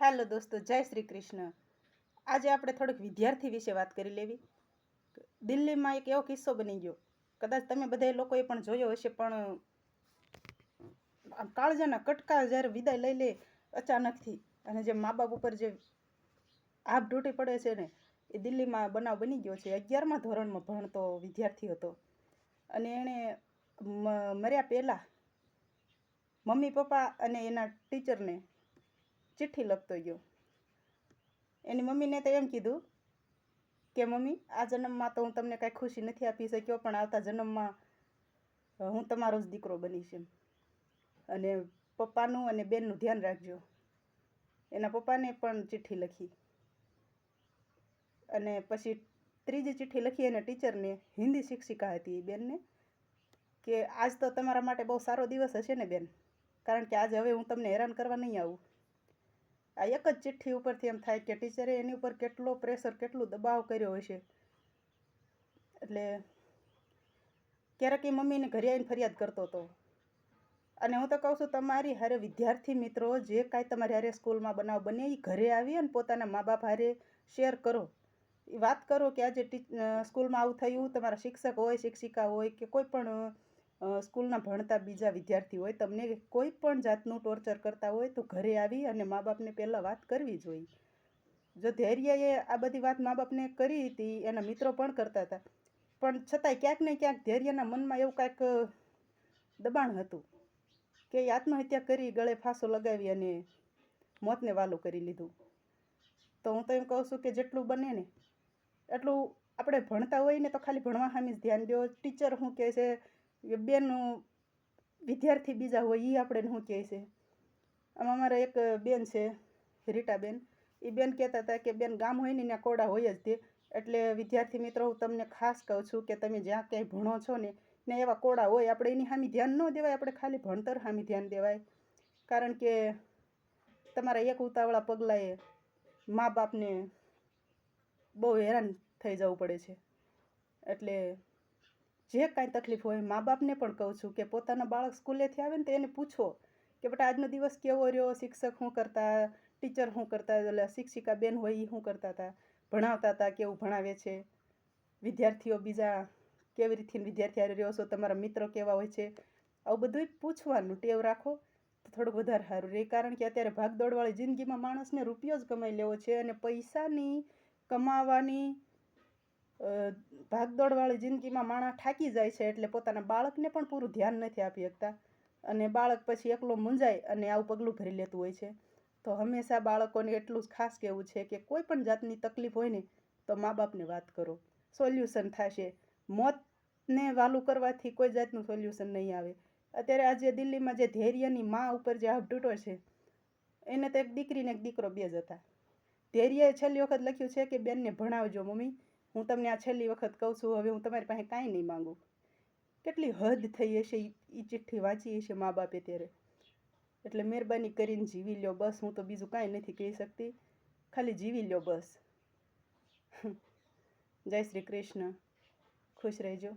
Hello દોસ્તો, જય શ્રી કૃષ્ણ. આજે આપણે થોડીક વિદ્યાર્થી વિશે વાત કરી લેવી. દિલ્હીમાં એક એવો કિસ્સો બની ગયો, કદાચ તમે બધા લોકોએ પણ જોયો હશે, પણ કાળજાના કટકા જ્યારે વિદાય લઈ લે અચાનકથી, અને જે મા બાપ ઉપર જે આભ તૂટી પડે છે ને, એ દિલ્હીમાં બનાવ બની ગયો છે. 11મા ધોરણમાં ભણતો વિદ્યાર્થી હતો, અને એણે મર્યા પહેલાં મમ્મી પપ્પા અને એના ટીચરને ચિઠ્ઠી લખતો ગયો. એની મમ્મીને તો એમ કીધું કે મમ્મી, આ જન્મમાં તો હું તમને કાંઈ ખુશી નથી આપી શક્યો, પણ આવતા જન્મમાં હું તમારો જ દીકરો બનીશ એમ. અને પપ્પાનું અને બેનનું ધ્યાન રાખજો. એના પપ્પાને પણ ચિઠ્ઠી લખી, અને પછી ત્રીજી ચિઠ્ઠી લખી એના ટીચરને, હિન્દી શિક્ષિકા હતી એ બેનને, કે આજ તો તમારા માટે બહુ સારો દિવસ હશે ને બેન, કારણ કે આજે હવે હું તમને હેરાન કરવા નહીં આવું. આ એક જ ચિઠ્ઠી ઉપરથી એમ થાય કે ટીચરે એની ઉપર કેટલો પ્રેશર, કેટલું દબાવ કર્યો હશે. એટલે ક્યારેક એ મમ્મીને ઘરે આવીને ફરિયાદ કરતો હતો. અને હું તો કહું છું, તમારી હારે વિદ્યાર્થી મિત્રો જે કાંઈ તમારી હારે સ્કૂલમાં બનાવ બને એ ઘરે આવી અને પોતાના મા બાપ હારે શેર કરો. એ વાત કરો કે આજે સ્કૂલમાં આવું થયું, તમારા શિક્ષક હોય, શિક્ષિકા હોય, કે કોઈ પણ સ્કૂલના ભણતા બીજા વિદ્યાર્થી હોય, તમને કોઈ પણ જાતનું ટોર્ચર કરતા હોય તો ઘરે આવી અને મા બાપને પહેલાં વાત કરવી જોઈએ. જો ધૈર્યએ આ બધી વાત મા બાપને કરી હતી, એના મિત્રો પણ કરતા હતા, પણ છતાંય ક્યાંક ને ક્યાંક ધૈર્યના મનમાં એવું કાંઈક દબાણ હતું કે એ આત્મહત્યા કરી, ગળે ફાંસો લગાવી અને મોતને વાલું કરી લીધું. તો હું તો એમ કહું છું કે જેટલું બને ને એટલું આપણે ભણતા હોય ને તો ખાલી ભણવા સામે જ ધ્યાન દો. ટીચર શું કહે છે, બેન વિદ્યાર્થી બીજા હોય એ આપણે શું કહે છે. આમાં અમારા એક બેન છે, રીટાબેન, એ બેન કહેતા હતા કે બેન, ગામ હોય ને ત્યાં કોડા હોય જ તે, એટલે વિદ્યાર્થી મિત્રો હું તમને ખાસ કહું છું કે તમે જ્યાં ક્યાંય ભણો છો ને એવા કોડા હોય, આપણે એની સામે ધ્યાન ન દેવાય, આપણે ખાલી ભણતર સામે ધ્યાન દેવાય. કારણ કે તમારા એક ઉતાવળા પગલાંએ મા બાપને બહુ હેરાન થઈ જવું પડે છે. એટલે જે કાંઈ તકલીફ હોય, મા બાપને પણ કહું છું કે પોતાના બાળક સ્કૂલેથી આવે ને તો એને પૂછો કે બેટા આજનો દિવસ કેવો રહ્યો, શિક્ષક શું કરતા, ટીચર શું કરતા, એટલે શિક્ષિકા બેન હોય એ શું કરતા હતા, ભણાવતા હતા, કેવું ભણાવે છે, વિદ્યાર્થીઓ બીજા કેવી રીતે વિદ્યાર્થી હારે રહ્યો છો, તમારા મિત્રો કેવા હોય છે, આવું બધું પૂછવાનું ટેવ રાખો તો થોડુંક વધારે સારું રહે. કારણ કે અત્યારે ભાગદોડવાળી જિંદગીમાં માણસને રૂપિયો જ કમાઈ લેવો છે, અને પૈસાની કમાવાની ભાગદોડવાળી જિંદગીમાં માણસ થાકી જાય છે, એટલે પોતાના બાળકને પણ પૂરું ધ્યાન નથી આપી શકતા, અને બાળક પછી એકલો મૂંઝાય અને આવું પગલું ભરી લેતું હોય છે. તો હંમેશા બાળકોને એટલું જ ખાસ કહેવું છે કે કોઈ પણ જાતની તકલીફ હોય ને તો મા બાપને વાત કરો, સોલ્યુશન થશે. મોતને વાલું કરવાથી કોઈ જાતનું સોલ્યુશન નહીં આવે. અત્યારે આજે દિલ્હીમાં જે ધૈર્યની મા ઉપર જે આભ તૂટ્યો છે, એને તો એક દીકરી ને એક દીકરો બે જ હતા. ધૈર્યએ છેલ્લી વખત લખ્યું છે કે બેનને ભણાવજો મમ્મી, હું તમને આ છેલ્લી વખત કહું છું, હવે હું તમારી પાસે કાંઈ નહીં માગું. કેટલી હદ થઈ હશે એ ચિઠ્ઠી વાંચી હશે મા બાપે ત્યારે. એટલે મહેરબાની કરીને જીવી લ્યો બસ. હું તો બીજું કાંઈ નથી કહી શકતી, ખાલી જીવી લ્યો બસ. જય શ્રી કૃષ્ણ. ખુશ રહેજો.